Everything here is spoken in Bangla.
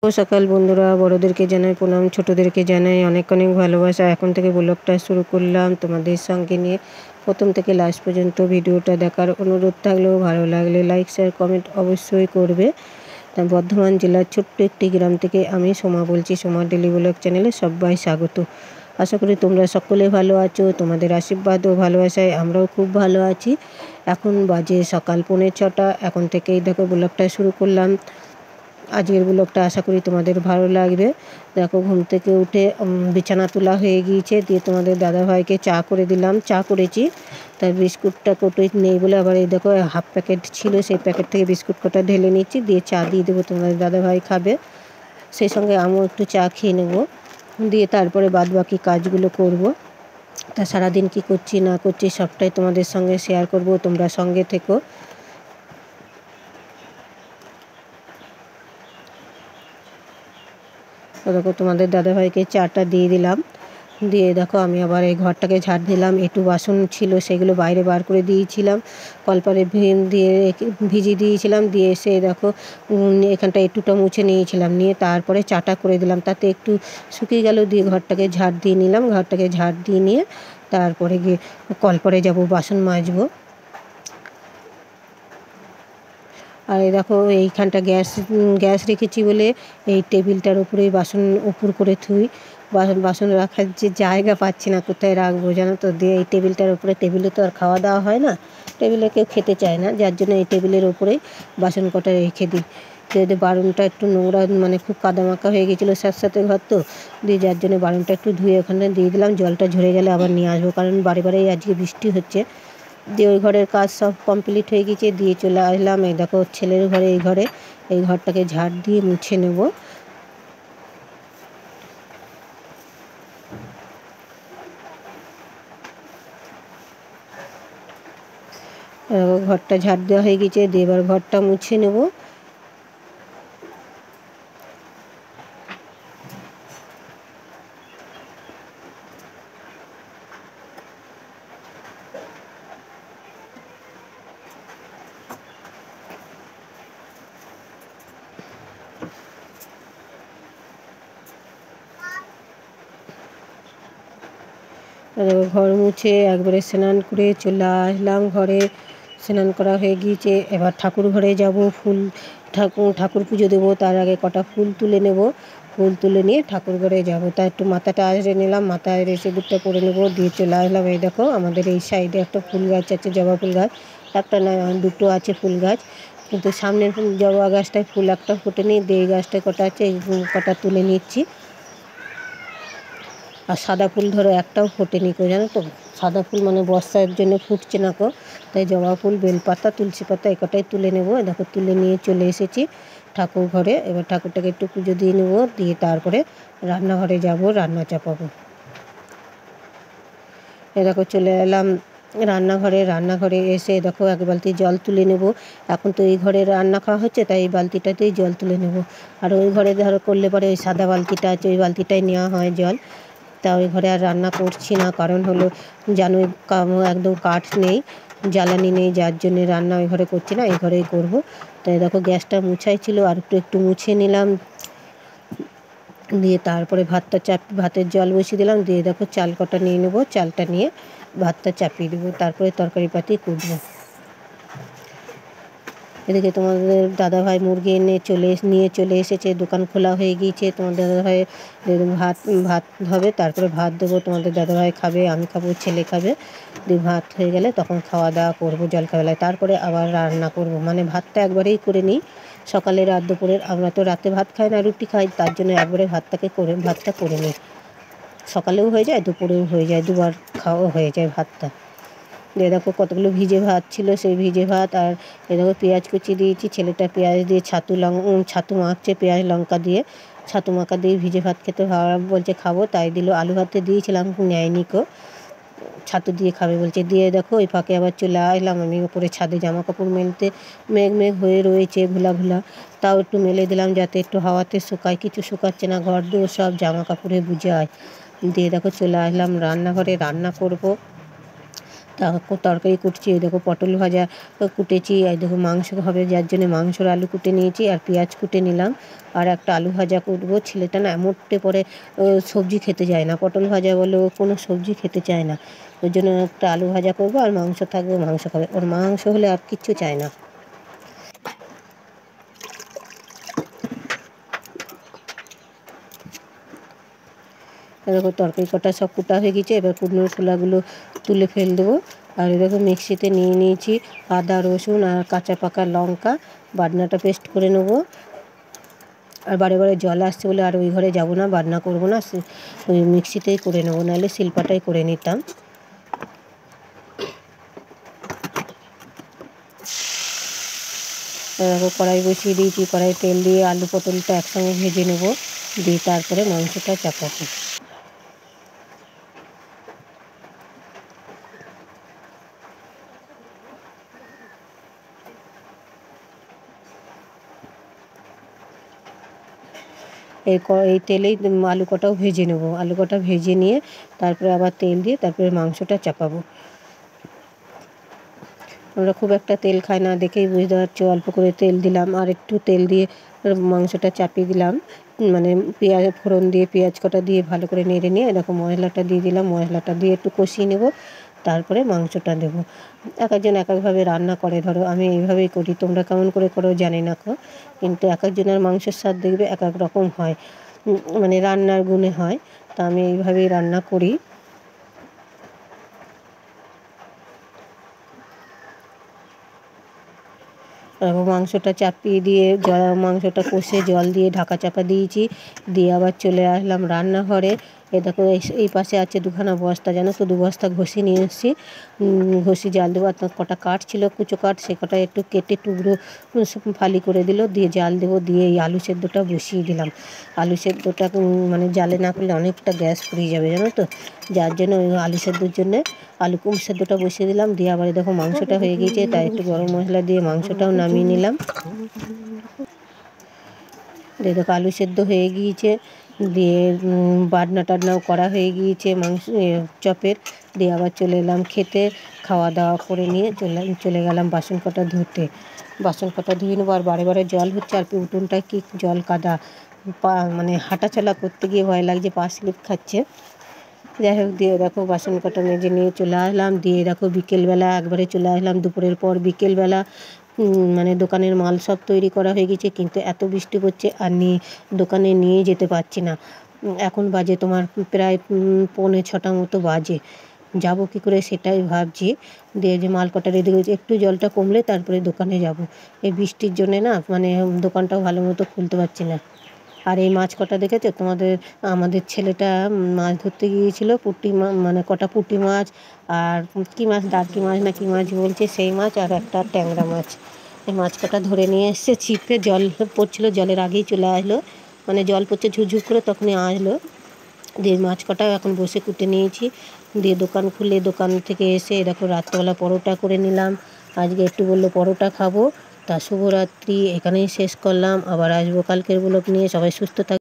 সকাল বন্ধুরা, বড়দেরকে জানাই প্রণাম, ছোটদেরকে জানাই অনেক অনেক ভালোবাসা। এখন থেকে ব্লগটা শুরু করলাম তোমাদের সঙ্গে নিয়ে। প্রথম থেকে লাস্ট পর্যন্ত ভিডিওটা দেখার অনুরোধ থাকলেও ভালো লাগলে লাইক শেয়ার কমেন্ট অবশ্যই করবে। তা বর্ধমান জেলার ছোট্ট একটি গ্রাম থেকে আমি সোমা বলছি। সোমা ডেলি ব্লগ চ্যানেলে সবাই স্বাগত। আশা করি তোমরা সকলে ভালো আছো। তোমাদের আশীর্বাদ ও ভালোবাসায় আমরাও খুব ভালো আছি। এখন বাজে সকাল 5:45। এখন থেকেই দেখো ব্লগটা শুরু করলাম। আজকের ব্লগটা আশা করি তোমাদের ভালো লাগবে। দেখো ঘুম থেকে উঠে বিছানা তোলা হয়ে গিয়েছে, দিয়ে তোমাদের দাদাভাইকে চা করে দিলাম। চা করেছি, তার বিস্কুটটা কোটোই নেই বলে আবার এই দেখো হাফ প্যাকেট ছিল, সেই প্যাকেট থেকে বিস্কুট কটা ঢেলে নিচ্ছি, দিয়ে চা দিয়ে দেবো, তোমাদের দাদাভাই খাবে। সেই সঙ্গে আমিও একটু চা খেয়ে নেব, দিয়ে তারপরে বাদ বাকি কাজগুলো করব। তা সারাদিন কী করছি না করছি সবটাই তোমাদের সঙ্গে শেয়ার করব, তোমরা সঙ্গে থেকো। দেখো তোমাদের দাদাভাইকে চাটা দিয়ে দিলাম, দিয়ে দেখো আমি আবার এই ঘরটাকে ঝাড় দিলাম। একটু বাসন ছিল সেগুলো বাইরে বার করে দিয়েছিলাম, কলপারে দিয়ে ভিজিয়ে দিয়েছিলাম, দিয়ে এসে দেখো এখানটা একটুটা মুছে নিয়েছিলাম, নিয়ে তারপরে চাটা করে দিলাম, তাতে একটু শুকিয়ে গেল, দিয়ে ঘরটাকে ঝাড় দিয়ে নিলাম। ঘরটাকে ঝাড় দিয়ে নিয়ে তারপরে গিয়ে কলপারে যাব, বাসন মাজবো। আর এই দেখো এইখানটা গ্যাস রেখেছি বলে এই টেবিলটার উপরেই বাসন উপর করে থুই। বাসন রাখার যে জায়গা পাচ্ছি না, কোথায় রাখবো জানো তো, দিয়ে এই টেবিলটার উপরে, টেবিলে তো আর খাওয়া দাওয়া হয় না, টেবিলে কেউ খেতে চায় না, যার জন্য এই টেবিলের উপরেই বাসন কটা রেখে দিই। দিয়ে বারুনটা একটু নোংরা, মানে খুব কাদামাকা হয়ে গেছিলো সাথে ঘর তো, দিয়ে যার জন্য বারুনটা একটু ধুয়ে ওখানে দিয়ে দিলাম। জলটা ঝরে গেলে আবার নিয়ে আসবো, কারণ বারে বারেই আজকে বৃষ্টি হচ্ছে। দিয়ে ওই ঘরের কাজ সব কমপ্লিট হয়ে গেছে, দিয়ে চলে আসলাম এই দেখো ছেলের ঘরে। এই ঘরটাকে ঝাড় দিয়ে মুছে নেব। ঘরটা ঝাড় দেওয়া হয়ে গেছে, দিয়ে এবার ঘরটা মুছে নেব। ঘর মুছে একবারে স্নান করে চলে আসলাম ঘরে। স্নান করা হয়ে গিয়েছে, এবার ঠাকুর ঘরে যাব। ঠাকুর পুজো দেবো, তার আগে কটা ফুল তুলে নেব। ফুল তুলে নিয়ে ঠাকুর ঘরে যাব, তা একটু মাথাটা আঁচড়ে নিলাম, মাথা আঁচড়ে সিঁদুরটা পরে নেবো, দিয়ে চলে আসলাম। এই দেখো আমাদের এই সাইডে একটা ফুল গাছ আছে, জবা ফুল গাছ। একটা না দুটো আছে ফুল গাছ, কিন্তু সামনের জবা গাছটায় ফুল একটা ফোটেনি, দিয়ে এই গাছটায় কটা আছে, এই কটা তুলে নিচ্ছি। আর সাদা ফুল ধরো একটাও ফোটেনি কো, জানো তো, সাদা ফুল মানে বর্ষার জন্য ফুটছে না কো, তাই জবা ফুল, বেলপাতা, তুলসী পাতা এই কটাই তুলে নেবো। দেখো তুলে নিয়ে চলে এসেছি ঠাকুর ঘরে। এবার ঠাকুরটাকে একটু পুজো দিয়ে নেবো, দিয়ে তারপরে রান্নাঘরে যাব, রান্না চাপাবো। এ দেখো চলে এলাম রান্নাঘরে এসে দেখো এক বালতি জল তুলে নেব। এখন তো এই ঘরে রান্না খাওয়া হচ্ছে, তাই এই বালতিটাতেই জল তুলে নেব। আর ওই ঘরে ধরো করলে পরে ওই সাদা বালতিটা আছে, ওই বালতিটাই নেওয়া হয় জল। তা ওই ঘরে আর রান্না করছি না, কারণ হলো জানোই একদম কাঠ নেই, জ্বালানি নেই, যার জন্যে রান্না ওই ঘরে করছি না, এই ঘরেই করব। তাই দেখো গ্যাসটা মুছাই ছিল, আর একটু মুছে নিলাম, দিয়ে তারপরে ভাতের জল বসিয়ে দিলাম, দিয়ে দেখো চাল কটা নিয়ে নেবো, চালটা নিয়ে ভাতটা চাপিয়ে দেবো, তারপরে তরকারি পাতি কুটবো। এদিকে তোমাদের দাদাভাই মুরগি নিয়ে চলে এসেছে, দোকান খোলা হয়ে গিয়েছে। তোমাদের দাদাভাই ভাত হবে, তারপরে ভাত দেবো, তোমাদের দাদাভাই খাবে, আমি খাবো, ছেলে খাবে। দিয়ে ভাত হয়ে গেলে তখন খাওয়া দাওয়া করবো জলখাবেলায়, তারপরে আবার রান্না করব। মানে ভাতটা একবারেই করে নিই, সকালে রাত দুপুরের। আমরা তো রাতে ভাত খাই না, রুটি খাই, তার জন্য একবারে ভাতটা করে নিই। সকালেও হয়ে যায়, দুপুরেও হয়ে যায়, দুবার খাওয়া হয়ে যায় ভাতটা। দিয়ে দেখো কতগুলো ভিজে ভাত ছিল, সেই ভিজে ভাত। আর এ দেখো পেঁয়াজ কুচি দিয়েছি, ছেলেটা পেঁয়াজ দিয়ে ছাতু মাখছে, পেঁয়াজ লঙ্কা দিয়ে ছাতু মাখা দিয়ে ভিজে ভাত খেতে ভালো বলছে, খাবো, তাই দিল। আলু ভাতে দিয়েছিলাম, নেয়নি কো, ছাতু দিয়ে খাবে বলছে। দিয়ে দেখো ওই ফাঁকে আবার চলে আসলাম আমি উপরে ছাদে জামা কাপড় মেলতে। মেঘ হয়ে রয়েছে, ঘোলা, তাও একটু মেলে দিলাম যাতে একটু হাওয়াতে শুকায়, কিছু শুকাচ্ছে না, ঘর দুয়ার সব জামা কাপড়ে বুঝায়। দিয়ে দেখো চলে আসলাম রান্নাঘরে, রান্না করব। তরকারি কুটছি। এই দেখো পটল ভাজা কুটেছি, এই দেখো মাংস হবে যার জন্য মাংসর আলু কুটে নিয়েছি আর পেঁয়াজ কুটে নিলাম। আর একটা আলু ভাজা করবো। ছেলেটা না এমনটে পরে সবজি খেতে চায় না, পটল ভাজা বলেও কোনো সবজি খেতে চায় না। ওই জন্য একটা আলু ভাজা করবো আর মাংস থাকবে, মাংস খাবে। ওর মাংস হলে আর কিচ্ছু চায় না। দেখো তরকারি কটা সব কুটা হয়ে গেছে, এবার কুটনোর খোলাগুলো তুলে ফেল দেবো। আর দেখো মিক্সিতে নিয়ে নিয়েছি আদা রসুন আর কাঁচা পাকা লঙ্কা, বাটনাটা পেস্ট করে নেবো। আর বারে বারে জল আসছে বলে আর ওই ঘরে যাবো না, বাটনা করবো না, ওই মিক্সিতেই করে নেবো, নাহলে শিলপাটাই করে নিতাম। দেখো কড়াই বসিয়ে দিয়েছি, কড়াই তেল দিয়ে আলু পটলটা একসঙ্গে ভেজে নেবো, দিয়ে তারপরে মাংসটা চাপাবো। এই তেলেই আলু কটাও ভেজে নেবো। আলু কটা ভেজে নিয়ে তারপরে আবার তেল দিয়ে তারপরে মাংসটা চাপাবো। আমরা খুব একটা তেল খাই না দেখেই বুঝতে পারছো, অল্প করে তেল দিলাম আর একটু তেল দিয়ে মাংসটা চাপিয়ে দিলাম। মানে পেঁয়াজ ফোড়ন দিয়ে পেঁয়াজ কটা দিয়ে ভালো করে নেড়ে নিয়ে এরকম মশলাটা দিয়ে দিলাম। মশলাটা দিয়ে একটু কষিয়ে নেব, তারপরে মাংসটা দেবো। এক একজন এক একভাবে রান্না করে, ধরো আমি এইভাবেই করি, তোমরা কেমন করে করো জানি না কিন্তু এক একজনের মাংসের স্বাদ দেখবে এক এক রকম হয়, মানে রান্নার গুণে হয়। তা আমি এইভাবেই রান্না করি। মাংসটা চাপিয়ে দিয়ে মাংসটা কষে জল দিয়ে ঢাকা চাপা দিয়েছি, দিয়ে আবার চলে আসলাম রান্নাঘরে। দেখো এই পাশে আছে দুখানা বস্তা, জানো তো, 2 বস্তা ঘষে নিয়ে এসেছি। ঘষে জাল দেবো। আর কটা কাঠ ছিল কুচো কাঠ, সে কটা একটু কেটে টুকরো ফালি করে দিল, দিয়ে জাল দেবো। দিয়ে এই আলু সেদ্ধটা বসিয়ে দিলাম। আলু সেদ্ধটা মানে জালে না করলে অনেকটা গ্যাস ফুরিয়ে যাবে, জানো তো, যার জন্য ওই আলু সেদ্ধর জন্যে আলু সেদ্ধটা বসিয়ে দিলাম। দিয়ে আবার দেখো মাংসটা হয়ে গিয়েছে, তাই একটু গরম মশলা দিয়ে মাংসটাও নামিয়ে নিলাম। দিয়ে দেখো আলু সেদ্ধ হয়ে গিয়েছে, দিয়ে বাটনা টাটনাও করা হয়ে গিয়েছে মাংস চপের। দিয়ে আবার চলে এলাম খেতে, খাওয়া দাওয়া করে নিয়ে চলে গেলাম বাসন কটা ধুতে। বাসন কটা ধুয়ে নেবো। আর বারে বারে জল হচ্ছে, আর উঠোনটা কি জল কাদা, মানে হাঁটাচলা করতে গিয়ে ভয় লাগছে, পা স্লিপ খাচ্ছে। যাই হোক, দিয়ে দেখো বাসন কটা মেজে নিয়ে চলে আসলাম। দিয়ে দেখো বিকেলবেলা একবারে চলে আসলাম, দুপুরের পর বিকেলবেলা। মানে দোকানের মাল সব তৈরি করা হয়ে গেছে, কিন্তু এত বৃষ্টি পড়ছে আর দোকানে নিয়ে যেতে পারছি না। এখন বাজে তোমার প্রায় 5:45 মতো বাজে, যাবো কী করে সেটাই ভাবছি। দিয়ে যে মাল কটা রেডি করেছি, একটু জলটা কমলে তারপরে দোকানে যাব। এই বৃষ্টির জন্যে না মানে দোকানটাও ভালো মতো খুলতে পারছি না। আর এই মাছ কটা দেখেছো তোমাদের, আমাদের ছেলেটা মাছ ধরতে গিয়েছিল, মানে কটা পুঁটি মাছ আর কী মাছ, দাঁড়কি মাছ না কী মাছ বলছে, সেই মাছ আর একটা ট্যাংরা মাছ। এই মাছ কটা ধরে নিয়ে এসছে ছিপে, জল পড়ছিল, জলের আগেই চলে আসলো, মানে জল পড়ছে ঝুরঝুর করে তখনই আসলো। দিয়ে মাছ কটাও এখন বসে কুটে নিয়েছি। দিয়ে দোকান খুলে দোকান থেকে এসে দেখো রাত্রেবেলা পরোটা করে নিলাম। আজকে একটু বললো পরোটা খাবো। তা শুভরাত্রি, এখানেই শেষ করলাম। আবার আসবো কালকের ব্লগ নিয়ে। সবাই সুস্থ থাক।